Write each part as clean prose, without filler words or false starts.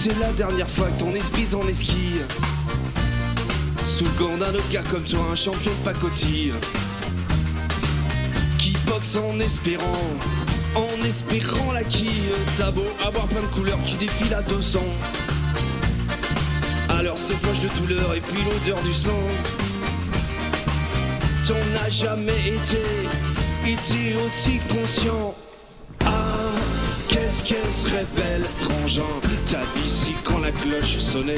C'est la dernière fois que ton esprit s'en esquille. Sous le gant d'un autre gars comme toi, un champion de pacotille, qui boxe en espérant la quille. T'as beau avoir plein de couleurs qui défilent à 200. Alors ces poches de douleur et puis l'odeur du sang. T'en as jamais été aussi conscient. Ah, qu'est-ce qu'elle serait belle, frangin, ta vie si quand la cloche sonnait.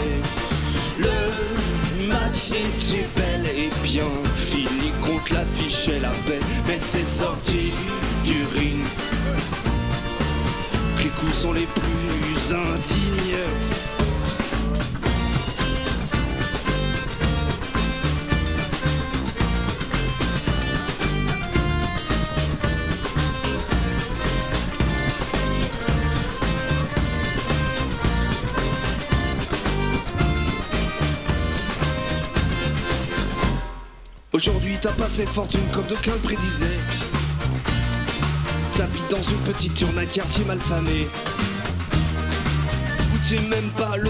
Le match était bel et bien fini, contre l'affiche et la paix. Mais c'est sorti du ring que les coups sont les plus indignes. Aujourd'hui t'as pas fait fortune comme d'aucuns le prédisaient. T'habites dans une petite urne, un quartier malfamé, où t'es même pas le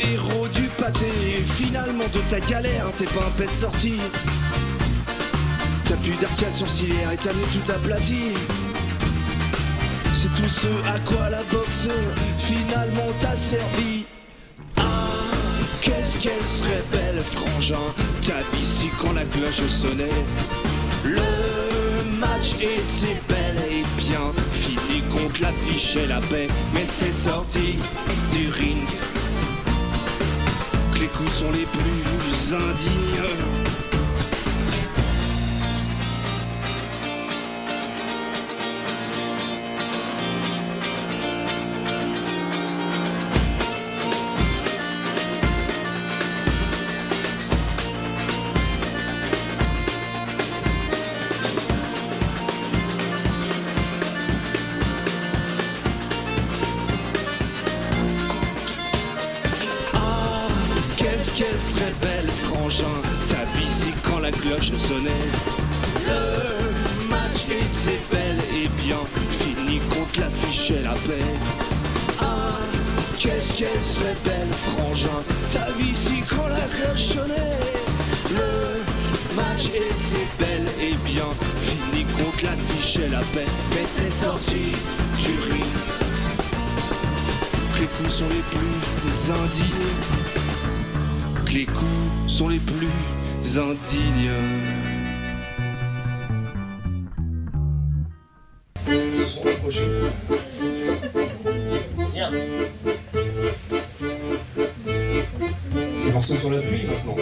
héros du pâté. Et finalement de ta galère, t'es pas un pet sorti. T'as plus d'arcade sourcilière et t'as mis tout aplati. C'est tout ce à quoi la boxe finalement t'a servi. Qu'est-ce qu'elle serait belle, frangin, ta vie si quand la cloche sonnait. Le match était bel et bien fini, contre l'affiche et la paix. Mais c'est sorti du ring que les coups sont les plus indignes. Qu'elle serait belle, frangin, ta vie si quand la cloche sonnait. Le match était bel et bien fini, contre l'affiche et la paix. Ah, qu'est-ce qu'elle serait belle, frangin, ta vie si quand la cloche sonnait. Le match était bel et bien fini, contre l'affiche et la paix. Mais c'est sorti du ring que les coups sont les plus indignes. Les coups sont les plus indignes. Sur le projet. Bien. C'est morceau sur la pluie maintenant.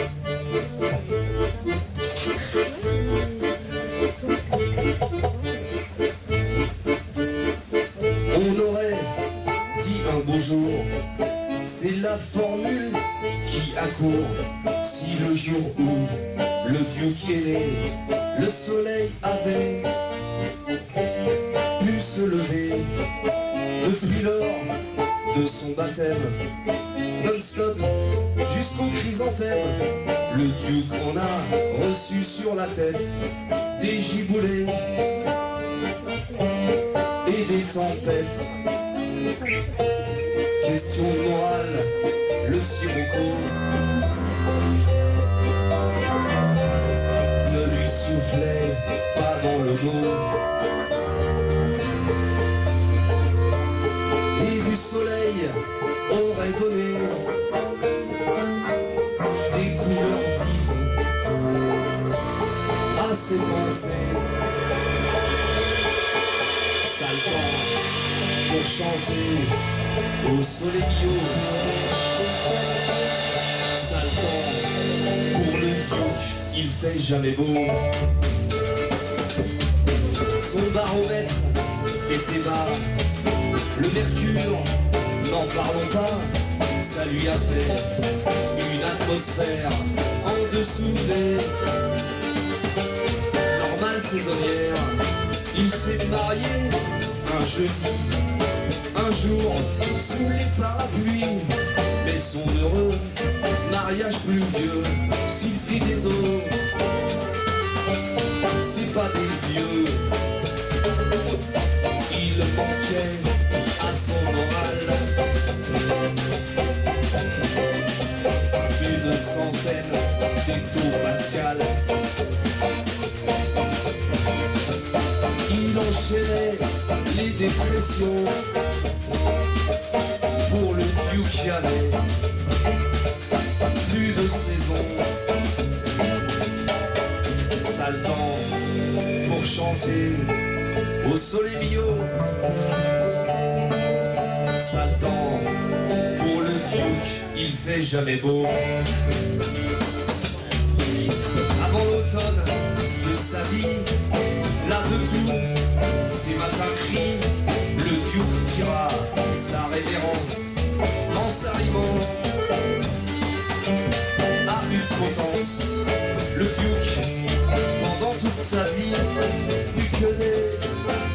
On aurait dit un beau jour, c'est la formule qui accourt. Si le jour où le duc est né, le soleil avait pu se lever. Depuis lors de son baptême, non-stop jusqu'au chrysanthème, le duc en a reçu sur la tête des giboulées et des tempêtes. Question morale, le sirocco ne lui soufflait pas dans le dos. Et du soleil aurait donné des couleurs vives à ses pensées. Sale temps pour chanter au soleil bio. Sale temps pour le duc, il fait jamais beau. Son baromètre était bas, le mercure, n'en parlons pas, ça lui a fait une atmosphère en dessous des normales saisonnières. Il s'est marié un jeudi, un jour sous les parapluies, mais son heureux mariage pluvieux s'il fit des os. C'est pas des vieux, il manquait à son moral centaines d'hectopascales. Il enchaînait les dépressions pour le Duke qui avait plus de saison. Sale temps pour chanter au Sole Mio. Sale temps pour le Duke, il fait jamais beau. Avant l'automne de sa vie, là de tout, ses matins crient, le Duke tira sa révérence en s'arrimant à une potence. Le Duke, pendant toute sa vie, n'eut que des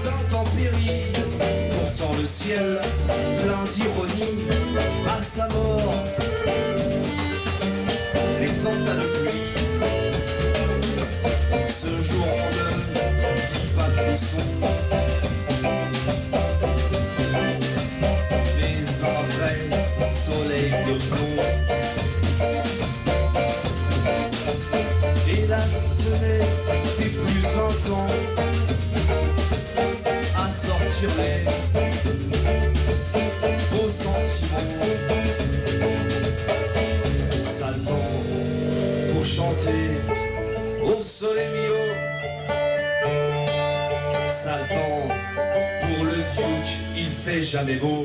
intempéries. Pourtant le ciel, plein d'ironie, à sa mort, l'exempta de pluie. Ce jour on ne vit pas de leçon, mais un vrai soleil de plomb. Hélas, ce n'était plus un temps à sortir les beaux sentiments. Sale temps pour chanter au Sole Mio. Sale temps pour le Duke, il fait jamais beau.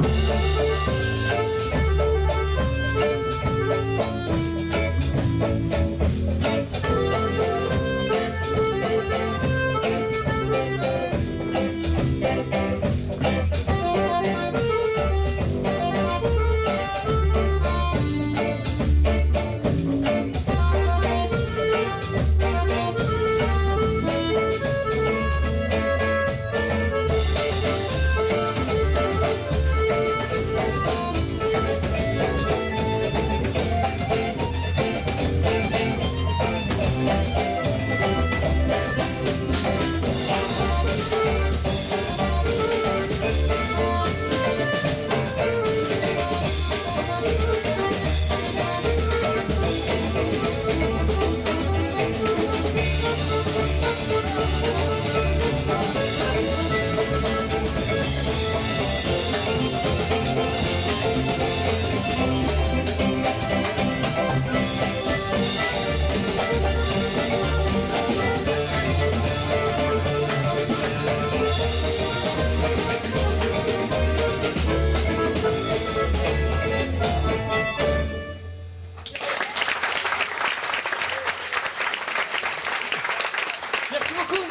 Merci beaucoup.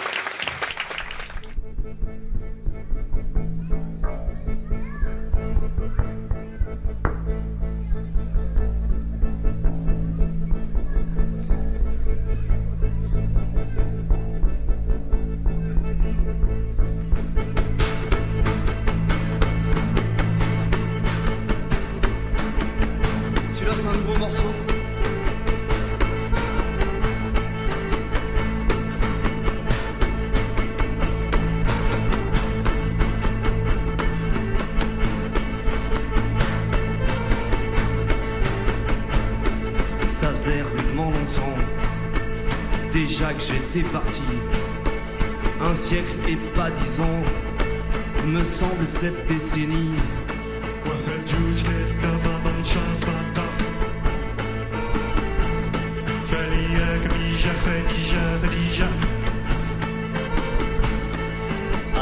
Celui-là c'est un nouveau morceau. Ça faisait rudement longtemps déjà que j'étais parti. Un siècle et pas 10 ans, me semble cette décennie.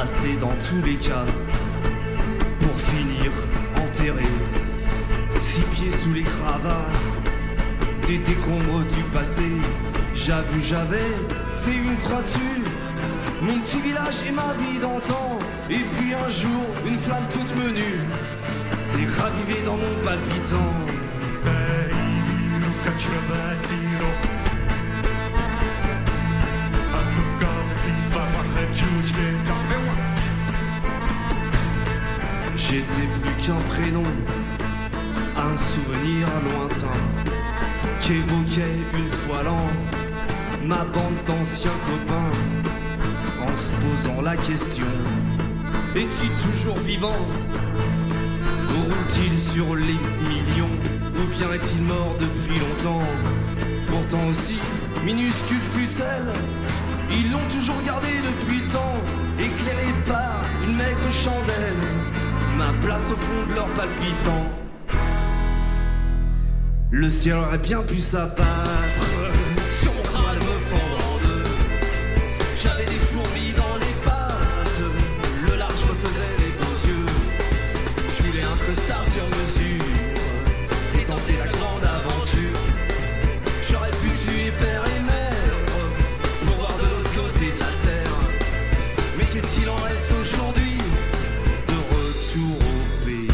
Assez dans tous les cas pour finir enterré, 6 pieds sous les cravats des décombres du passé. J'avais fait une croix dessus, mon petit village et ma vie d'antan. Et puis un jour, une flamme toute menue s'est ravivée dans mon palpitant. J'étais plus qu'un prénom, un souvenir lointain qu'évoquait une fois l'an ma bande d'anciens copains, en se posant la question: est-il toujours vivant? Roule-t-il sur les millions? Ou bien est-il mort depuis longtemps? pourtant aussi minuscule fut-elle, ils l'ont toujours gardée depuis le temps, éclairée par une maigre chandelle, ma place au fond de leur palpitant. Le ciel aurait bien pu s'abattre sur mon crâne me fendre en deux. J'avais des fourmis dans les pattes, le large me faisait les beaux yeux. Je voulais un costard sur mesure et tenter la grande aventure. J'aurais pu tuer père et mère pour voir de l'autre côté de la terre. Mais qu'est-ce qu'il en reste aujourd'hui de retour au pays?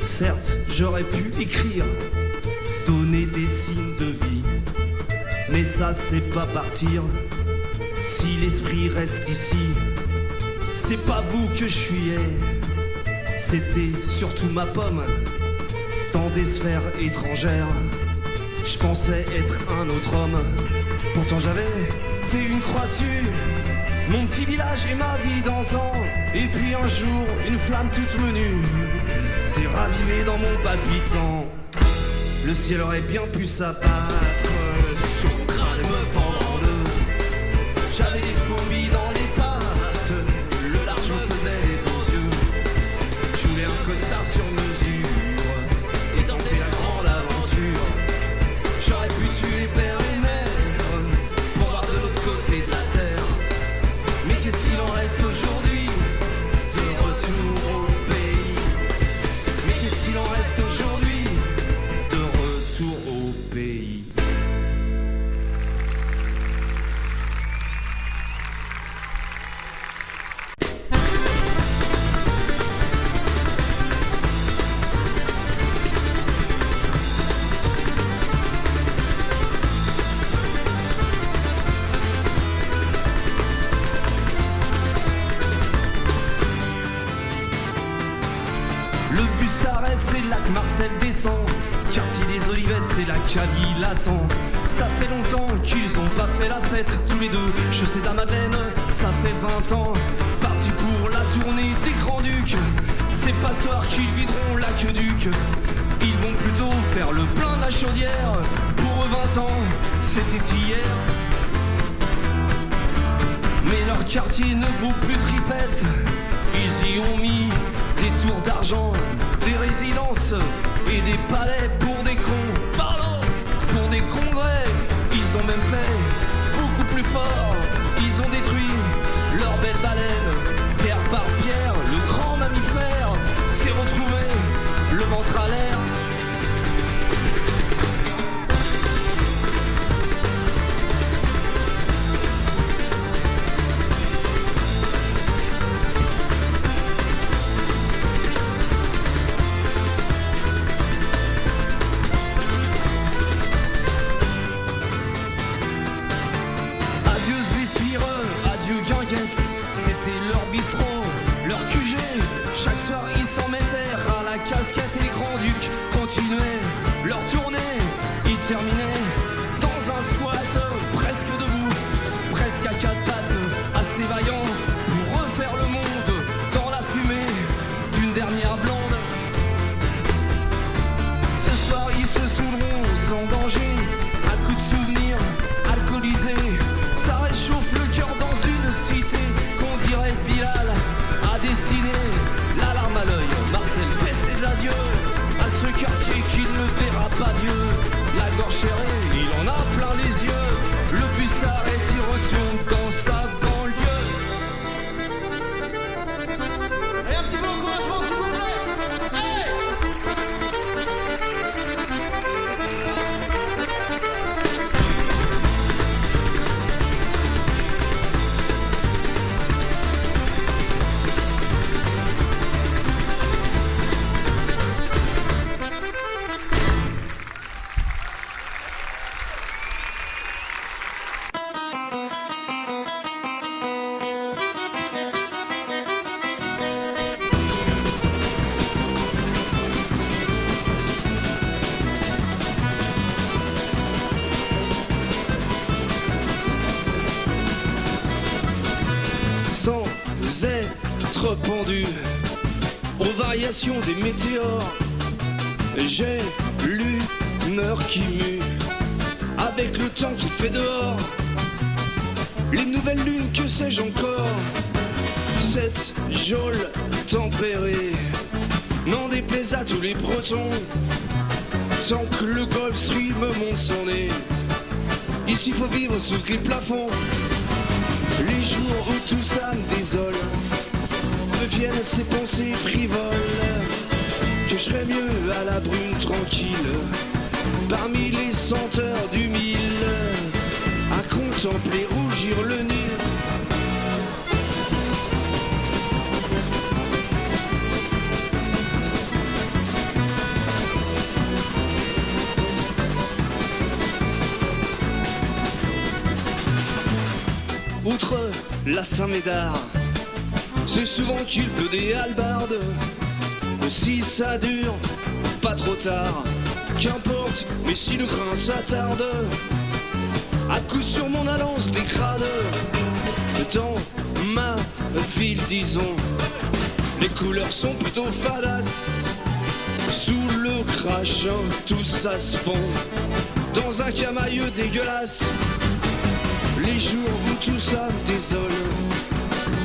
Certes, j'aurais pu écrire, donner des signes de vie, mais ça c'est pas partir. Si l'esprit reste ici, c'est pas vous que je fuyais, c'était surtout ma pomme. Dans des sphères étrangères, je pensais être un autre homme. Pourtant j'avais fait une croix dessus, mon petit village et ma vie d'antan. Et puis un jour, une flamme toute menue s'est ravivée dans mon palpitant. Le ciel aurait bien pu s'abattre sur mon crâne me fendre en deux. J'avais des fourmis dans les pattes, le large me faisait les beaux yeux. Je voulais un costard sur mesure et tenter la grande aventure. J'aurais pu tuer père et mère pour voir de l'autre côté de la terre. Mais qu'est-ce qu'il en reste aujourd'hui de retour au pays? Mais qu'est-ce qu'il en reste aujourd'hui de retour au pays? Le bus s'arrête, c'est là que Marcel descend. Quartier des Olivettes, c'est là qu'Ali l'attend. Ça fait longtemps qu'ils ont pas fait la fête, tous les deux. Je sais à Madeleine, ça fait 20 ans. Parti pour la tournée des Grands Ducs. C'est pas ce soir qu'ils videront l'aqueduc. Ils vont plutôt faire le plein de la chaudière. Pour eux 20 ans, c'était hier. Mais leur quartier ne vaut plus tripette. Ils y ont mis des tours d'argent, des résidences et des palais pour des cons, pardon, pour des congrès. Ils ont même fait beaucoup plus fort. Ils ont détruit leur belle baleine. Pierre par pierre, le grand mammifère s'est retrouvé le ventre à l'air. C'était leur bistrot, leur QG. Chaque soir ils s'en mettaient à la casquette et les Grands Ducs continuaient leur tournée. Ils terminaient dans un squat, presque debout, presque à quatre pattes, assez vaillants pour refaire le monde dans la fumée d'une dernière blonde. Ce soir ils se saouleront sans danger, à coups de souvenirs alcoolisés. Ça réchauffe le cœur dans une cité êtres pendus aux variations des météores. J'ai l'humeur qui mue avec le temps qu'il fait dehors. Les nouvelles lunes, que sais-je encore? Cette geôle tempérée n'en déplaise à tous les Bretons. Tant que le Gulf Stream monte son nez, ici faut vivre sous ce gris plafond. Les jours où tout ça me désole, me viennent ces pensées frivoles, que je serais mieux à la brune tranquille, parmi les senteurs du mille, à contempler rougir le Nil. Outre la Saint-Médard, c'est souvent qu'il pleut des hallebardes. Si ça dure, pas trop tard, qu'importe, mais si le grain s'attarde, à coup sur mon annonce des crades. Dans ma ville, disons, les couleurs sont plutôt fadas. Sous le crachin, tout ça se fond dans un camailleux dégueulasse. Les jours où tout ça me désole,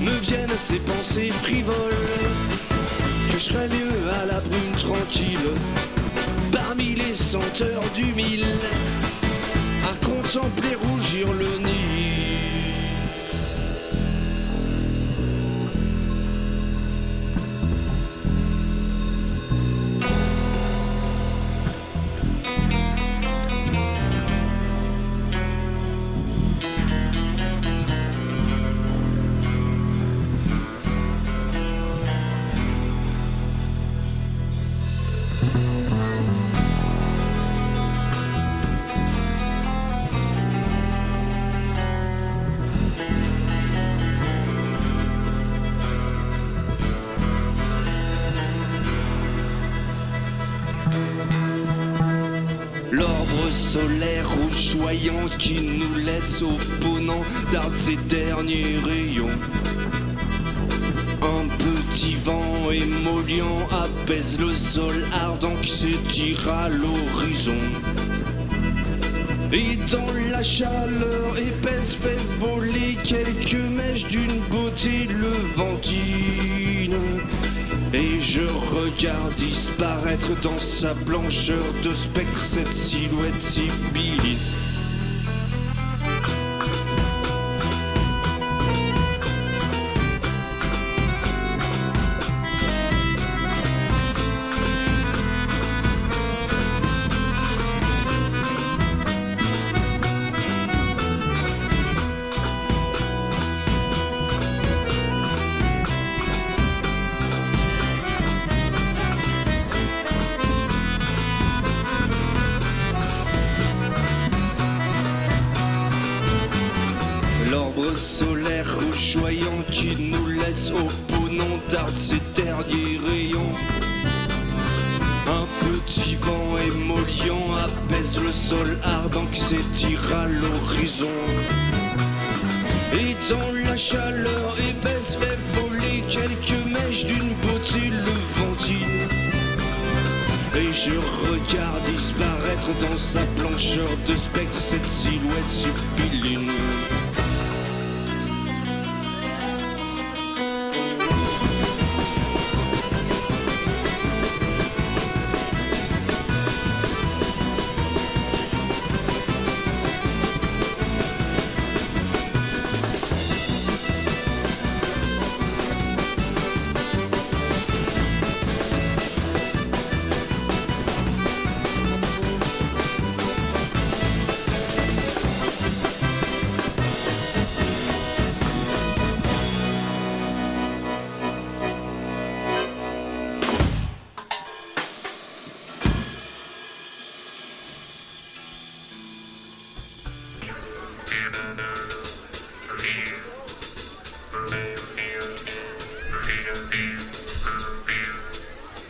me viennent ces pensées frivoles, que je serais mieux à la brune tranquille, parmi les senteurs du mille, à contempler rougir le Nil. L'orbre solaire rougeoyant qui nous laisse opponents darde ses derniers rayons. Un petit vent émollient apaise le sol ardent qui s'étire à l'horizon. Et dans la chaleur épaisse fait voler quelques mèches d'une beauté levantine. Et je regarde disparaître dans sa blancheur de spectre cette silhouette sibylline. Solaire rougeoyant qui nous laisse opponents darde ses derniers rayons. Un petit vent émollient apaise le sol ardent qui s'étire à l'horizon. Et dans la chaleur épaisse fait voler quelques mèches d'une beauté levantine. Et je regarde disparaître dans sa blancheur de spectre cette silhouette sibylline.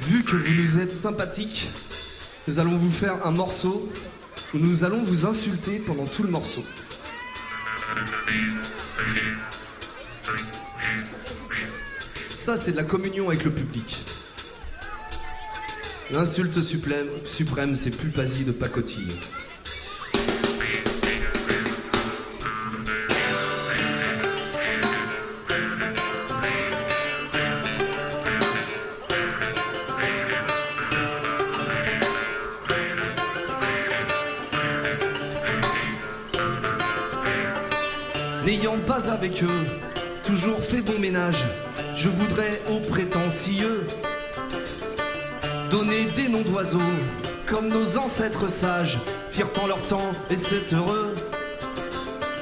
Vu que vous nous êtes sympathiques, nous allons vous faire un morceau où nous allons vous insulter pendant tout le morceau. Ça, c'est de la communion avec le public. L'insulte suprême, c'est Pulpasi de pacotille. N'ayant pas avec eux toujours fait bon ménage, je voudrais aux prétentieux donner des noms d'oiseaux comme nos ancêtres sages firent en leur temps, et c'est heureux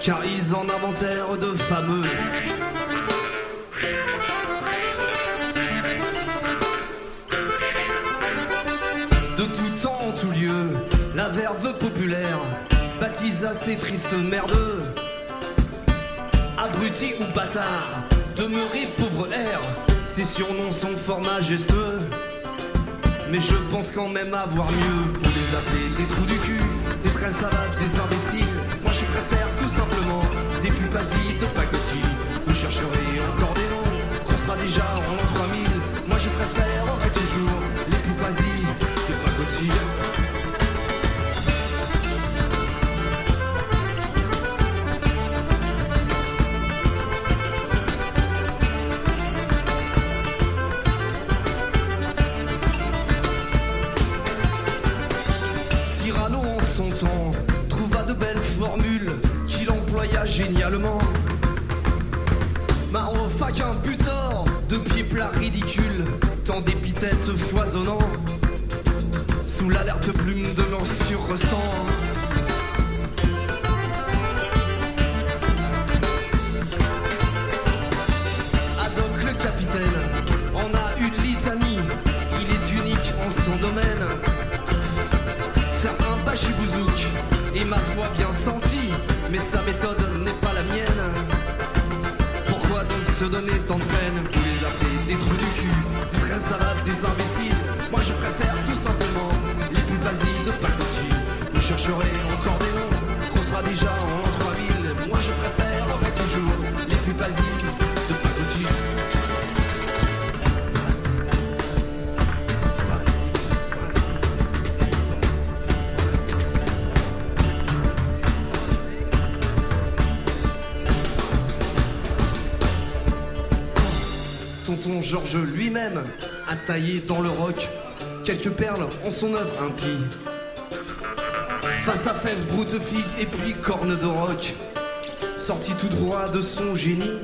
car ils en inventèrent de fameux. De tout temps en tout lieu, la verve populaire baptisa ces tristes merdeux. Abruti ou bâtard, demeuré pauvre air, ces surnoms sont fort majestueux. Mais je pense quand même avoir mieux pour les appeler des trous du cul, des trains savates, des imbéciles. Moi je préfère tout simplement des Pulpasi de pacotille. Vous chercherez encore des noms, qu'on sera déjà en l'an 3000. Moi je préférerai toujours les Pulpasi de pacotille. Trouva de belles formules qu'il employa génialement. Marofaquin butor, de pieds plats ridicules, tant d'épithètes foisonnant, sous l'alerte plume de l'ensure restant. Haddock le capitaine en a une litanie, il est unique en son domaine. Certains bachibouzouk et ma foi bien senti, mais sa méthode n'est pas la mienne. Pourquoi donc se donner tant de peine pour les appeler des trous du cul, des trains savates, des imbéciles? Moi je préfère tout simplement les Pulpasi de pacotille. Vous chercherez encore des noms, qu'on sera déjà en l'an 3000. Moi je préférerai toujours les Pulpasi de pacotille. Tonton Georges lui-même a taillé dans le roc quelques perles en son œuvre impie. Face à fesse, broute figue et puis corne de roc, sorti tout droit de son génie,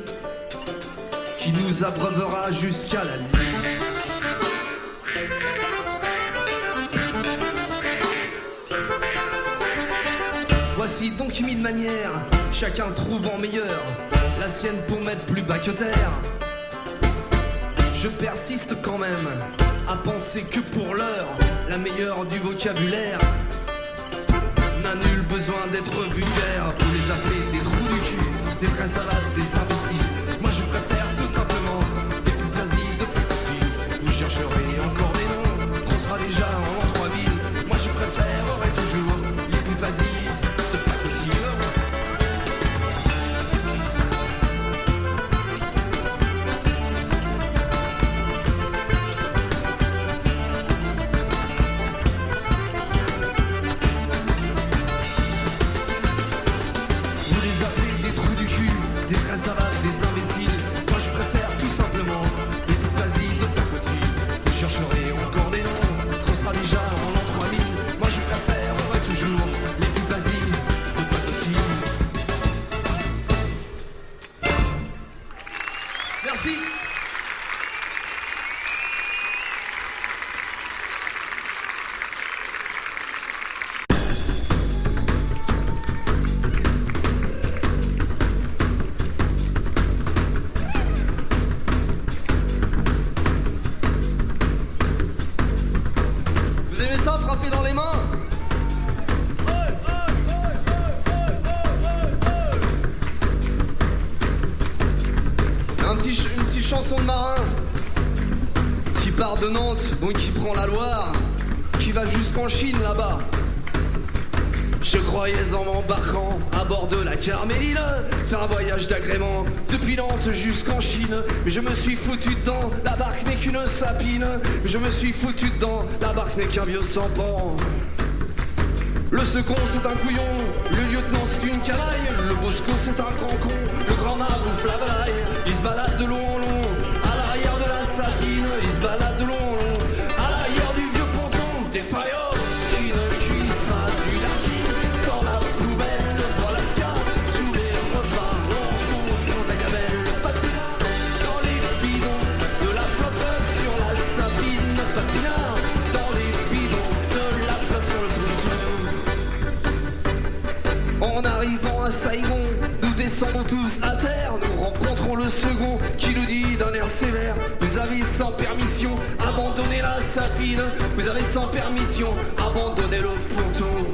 qui nous abreuvera jusqu'à la nuit. Voici donc 1000 manières, chacun trouvant meilleure la sienne pour mettre plus bas que terre. Je persiste quand même à penser que pour l'heure, la meilleure du vocabulaire n'a nul besoin d'être vulgaire pour les appeler des trous du cul, des trains savates, des imbéciles. Moi je préfère tout simplement des Pulpasi de pacotille. Vous chercherez encore des noms, qu'on sera déjà en l'an 3000. Moi je préférerai toujours les Pulpasi de pacotille. Des imbéciles, moi je préfère tout simplement les Pulpasi de pacotille. Vous chercherez encore des noms, qu'on sera déjà en l'an 3000. Moi je préférerai toujours les Pulpasi de pacotille. Merci. Dans les mains. Une petite chanson de marin qui part de Nantes, donc qui prend la Loire, qui va jusqu'en Chine là-bas. Je croyais en m'embarquant à bord de la Carméline faire un voyage d'agrément depuis Nantes jusqu'en Chine. Mais je me suis foutu dedans, la barque n'est qu'une sapine. Mais je me suis foutu dedans, la barque n'est qu'un vieux sampan. Le second c'est un couillon, le lieutenant c'est une canaille. Le bosco c'est un grand con, le grand marbre ou flavalaille. Il se balade de long en long, à l'arrière de la sapine. Il se balade de long en long, à l'arrière du vieux ponton. Défaillant, qui ne cuise pas du largi, sans la poubelle, voilà ce qu'a tous les repas. On trouve au fond de la gamelle, papinard, dans les bidons de la flotte sur la sapine. Papinard, dans les bidons de la flotte sur le ponton. En arrivant à Saigon, nous descendons tous à terre. Nous rencontrons le second qui nous dit d'un air sévère: vous avez sans permission abandonné la sapine. Vous avez sans permission abandonné le ponton.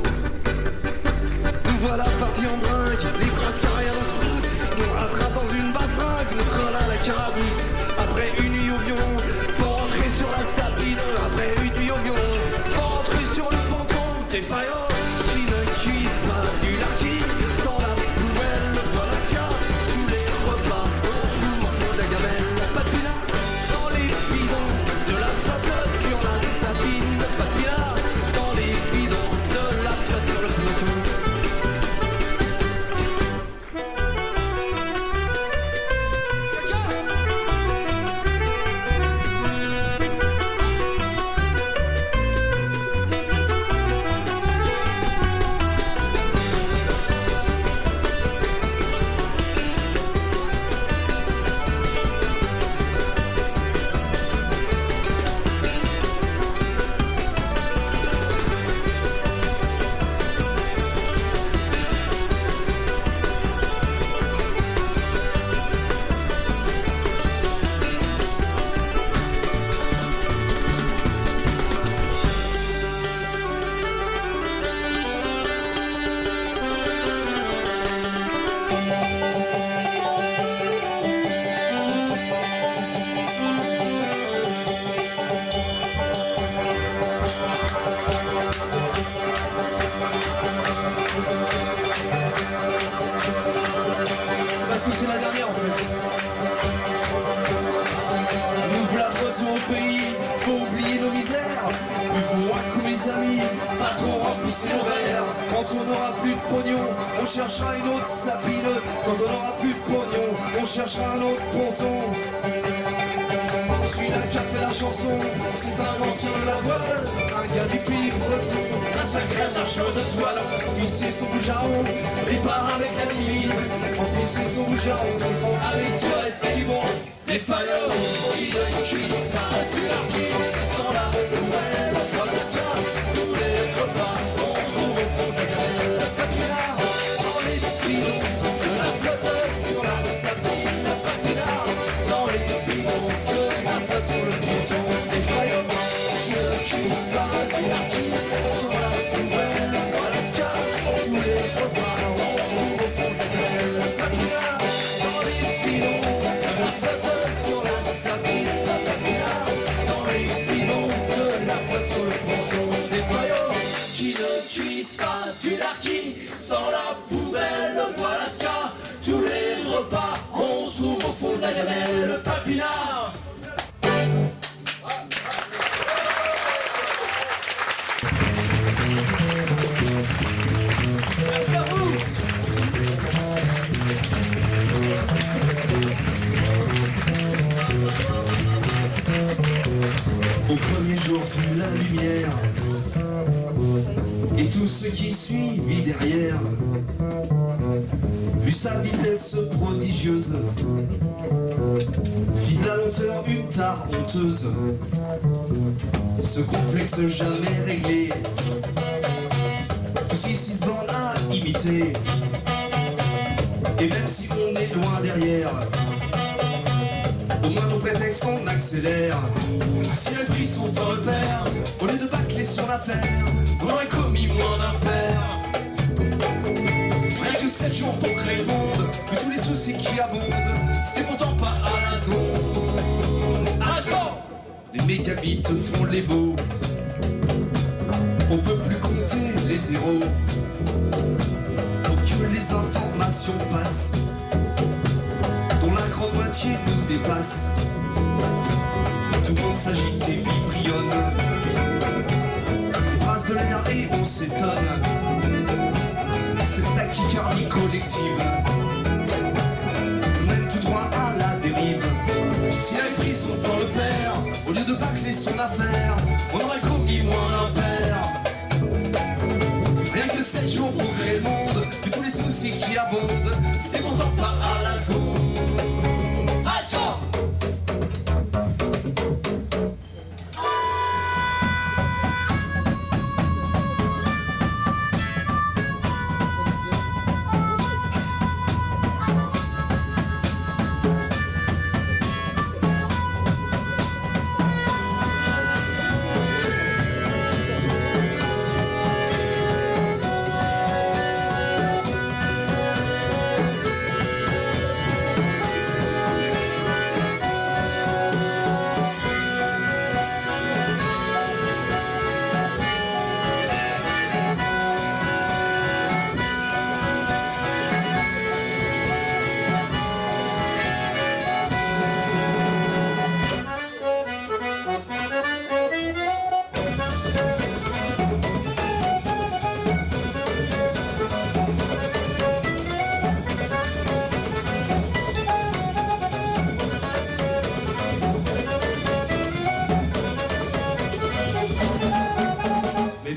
Nous voilà partis en brinque, les grasses carrées à nos trousses. Nous rattrape dans une bastringue, nous colle à la carabousse. Après une nuit au violon, faut rentrer sur la sapine. Après une nuit au violon, faut rentrer sur le ponton. Défaillant, qui ne cuise pas du largi, sans la poubelle, voilà ce qu'a tous les repas. On trouve au fond de la gamelle, papinard, dans les bidons de la flotte sur la sapine. Papinard, dans les bidons de la flotte sur le ponton. C'est parce que c'est la dernière en fait. Nous voilà de retour au pays, faut oublier nos misères. Buvons un coup mes amis, pas trop repousser nos verres. Quand on n'aura plus de pognon, on cherchera une autre sapine. Quand on n'aura plus de pognon, on cherchera un autre ponton. Celui-là qui a fait la chanson, c'est un ancien de la voile, un gars du pays breton, un sacré attacheur de toile. Il sait son bougeron, il part avec la nuit, emplissez son bougeron, avec toi et bon, défaillant, qui ne cuise pas du largi, sans la poubelle, voilà ce qu'il y a, tous les repas, on trouve au fond de la gamelle, papinard, dans les bidons de la flotte sur la sapine, papinard, dans les bidons de la flotte sur le ponton. Défaillant, qui ne cuise pas du largi, sans la poubelle, voilà ce qu'il y a, tous les repas, on trouve au fond de la gamelle, papinard, dans les bidons de la flotte sur la sapine, papinard, dans les bidons de la flotte sur le ponton. Défaillant, qui ne cuise pas du larki, sans la poubelle, voilà ce qu'il y a, tous les repas, on trouve au fond de la gamelle, papinard. Merci à vous. Au premier jour fut la lumière, et tout ce qui suivit derrière. Vu sa vitesse prodigieuse, fit de la lenteur une tare honteuse. Ce complexe jamais réglé, tout ce qui se borne à imiter. Et même si on est loin derrière, au moins nos prétextes qu'on accélère. Si les prix sont en repère, au lieu de bâcler sur l'affaire, on aurait commis moins d'impair. Rien que 7 jours pour créer le monde, mais tous les soucis qui abondent, c'était pourtant pas à la seconde. Attends, les mégabits font les beaux, on peut plus compter les zéros. des informations passent, dont la grande moitié nous dépasse. Tout le monde s'agite et vibrionne, on brasse de l'air et on s'étonne. Cette tachycardie collective mène tout droit à la dérive. Si elle pris son temps le père, au lieu de bâcler son affaire, on aurait commis moins l'impair. Rien que 7 jours pour créer le monde, et tous les soucis qui abondent, c'était pourtant pas à la seconde. Attends!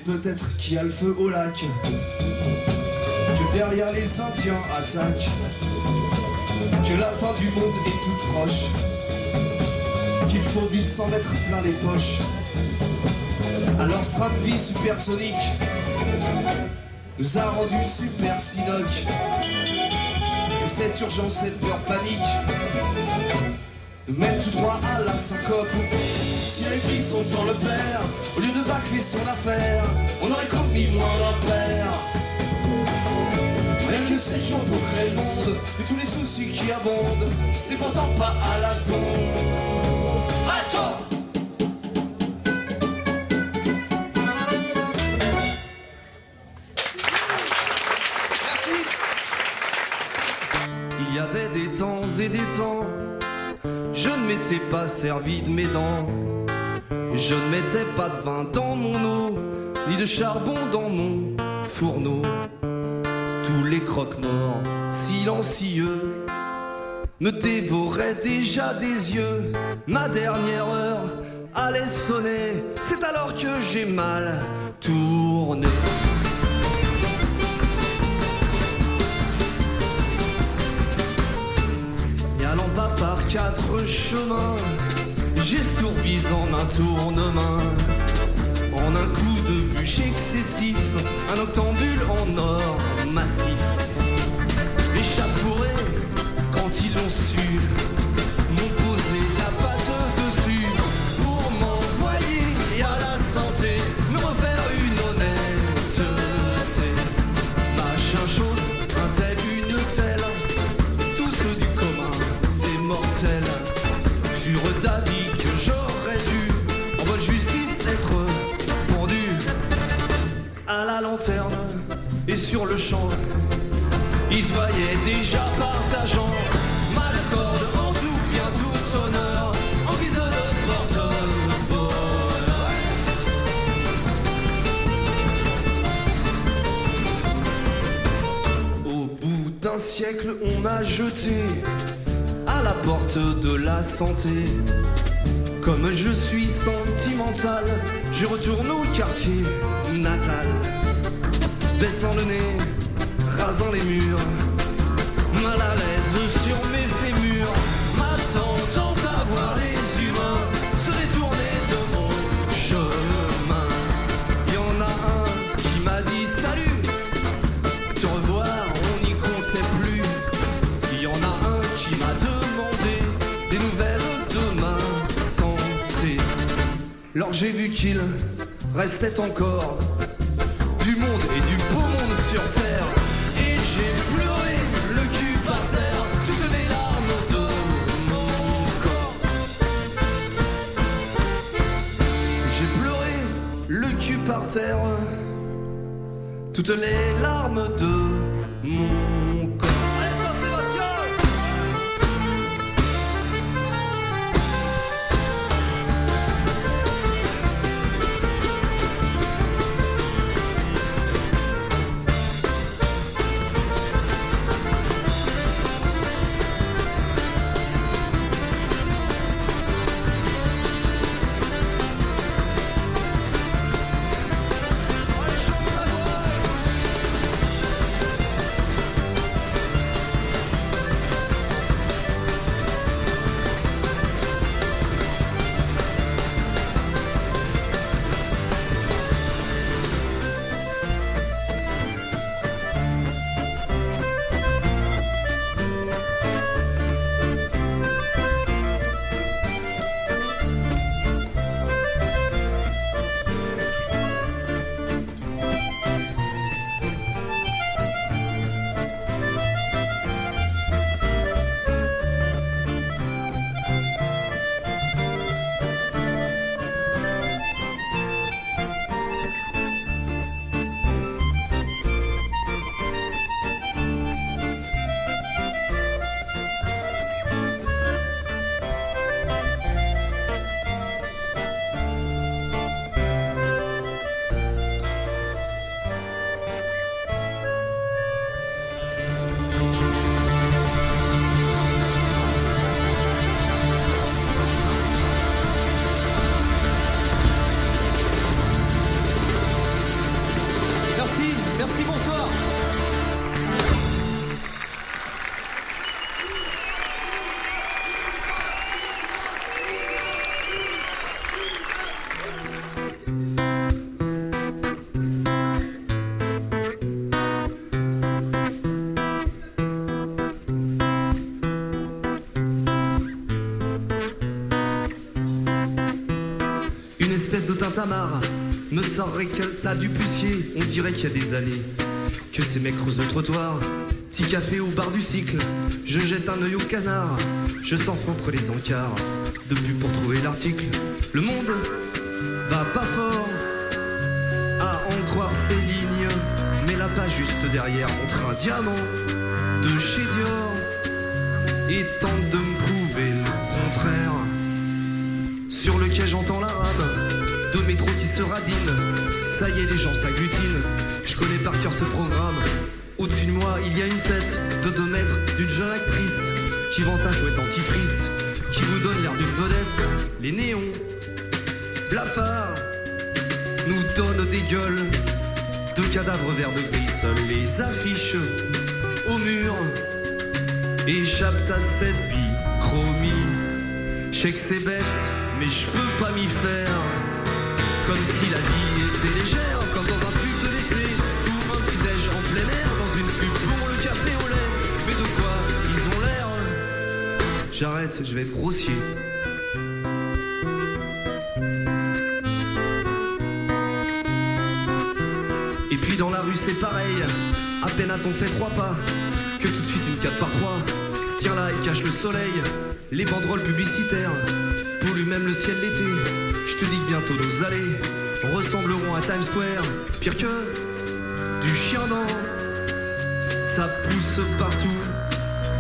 Peut-être qu'il y a le feu au lac, que derrière les Indiens attaquent, que la fin du monde est toute proche, qu'il faut vite s'en mettre plein les poches. Alors ce train de vie supersonique nous a rendu super sinoc. Et cette urgence, cette peur panique nous mène tout droit à la syncope. Si elle pris son temps le père, au lieu de bâcler son affaire, on aurait commis moins l'impair. Rien que 7 jours pour créer le monde, et tous les soucis qui abondent, c'était pourtant pas à la seconde. Attends! Merci! Il y avait des temps et des temps, je ne m'étais pas servi de mes dents. Je ne mettais pas de vin dans mon eau, ni de charbon dans mon fourneau. Tous les croque-morts silencieux me dévoraient déjà des yeux. Ma dernière heure allait sonner, c'est alors que j'ai mal tourné. N'y allant pas par 4 chemins, j'estourbis en un tournement, en un coup de bûche excessif, un octambule en or massif. Échafouré, quand ils l'ont su, m'ont posé la patte dessus pour m'envoyer à la santé, me refaire une honnêteté. Machin chose, un tel, une telle, tous ceux du commun des mortels furent d'avis que j'aurais dû, en bonne justice, être pendu à la lanterne. Et sur le champ, ils se voyaient déjà partageant ma corde en tout bien, tout honneur, en guise de porte-bonheur. Au bout d'un siècle, on m'a jeté à la porte de la santé. Comme je suis sentimental, je retourne au quartier natal, baissant le nez, rasant les murs, mal à l'aise sur mes fémurs, m'attendant à voir les humains se détourner de mon chemin. Y'en a un qui m'a dit salut, te revoir on n'y comptait plus. Y'en a un qui m'a demandé des nouvelles de ma santé. Lors j'ai vu qu'il restait encore du monde et du beau monde sur terre, et j'ai pleuré le cul par terre, toutes les larmes de mon corps. J'ai pleuré le cul par terre, toutes les larmes de mon Saint-Amar me saurait que t'as du pucier. On dirait qu'il y a des années que ces mecs creusent le trottoir. Petit café au bar du cycle, je jette un œil au canard. Je s'enfonce entre les encarts de pub pour trouver l'article. Le monde va pas fort à en croire ces lignes, mais là pas juste derrière montre un diamant de chez Dior et tente de me prouver le contraire. Sur le quai j'entends l'arabe de métro qui se radine. Ça y est, les gens s'agglutinent. Je connais par cœur ce programme. Au-dessus de moi, il y a une tête de 2 mètres d'une jeune actrice qui vante un jouet dentifrice, qui vous donne l'air d'une vedette. Les néons blafards nous donnent des gueules de cadavres verts de gris. Seules les affiches au mur échappent à cette bichromie. Je sais que c'est bête, mais je peux pas m'y faire. Comme si la vie était légère, comme dans un tube de l'été, ou un petit déj en plein air, dans une pub pour le café au lait. Mais de quoi ils ont l'air? J'arrête, je vais être grossier. Et puis dans la rue c'est pareil, à peine a-t-on fait 3 pas, que tout de suite une 4x3 se tient là et cache le soleil. Les banderoles publicitaires polluent même le ciel l'été. Je te dis que bientôt nos allées ressembleront à Times Square. Pire que du chien dent, ça pousse partout.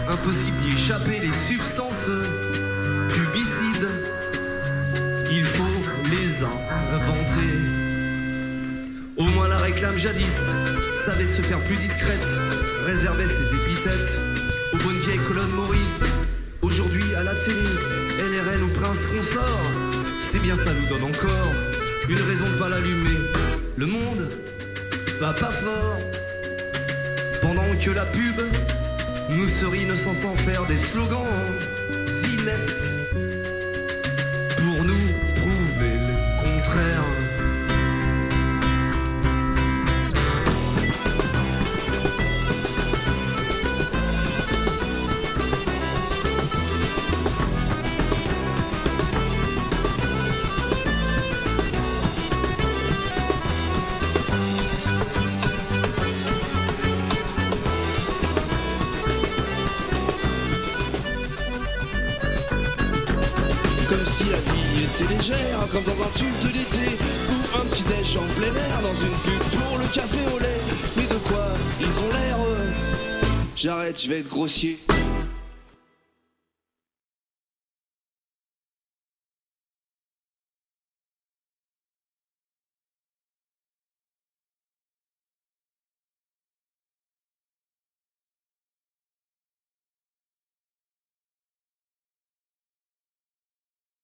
Impossible d'y échapper, les substances pubicides, il faut les inventer. Au moins la réclame jadis savait se faire plus discrète, réservait ses épithètes aux bonnes vieilles colonnes Maurice. Aujourd'hui à la télé, LRN ou Prince Consort, c'est bien ça nous donne encore une raison de pas l'allumer. Le monde va pas fort, pendant que la pub nous serine sans faire des slogans ineptes pour nous prouver le contraire. Comme si la vie était légère, comme dans un tube de l'été, ou un petit déj en plein air, dans une pub pour le café au lait. Mais de quoi ils ont l'air? J'arrête, je vais être grossier.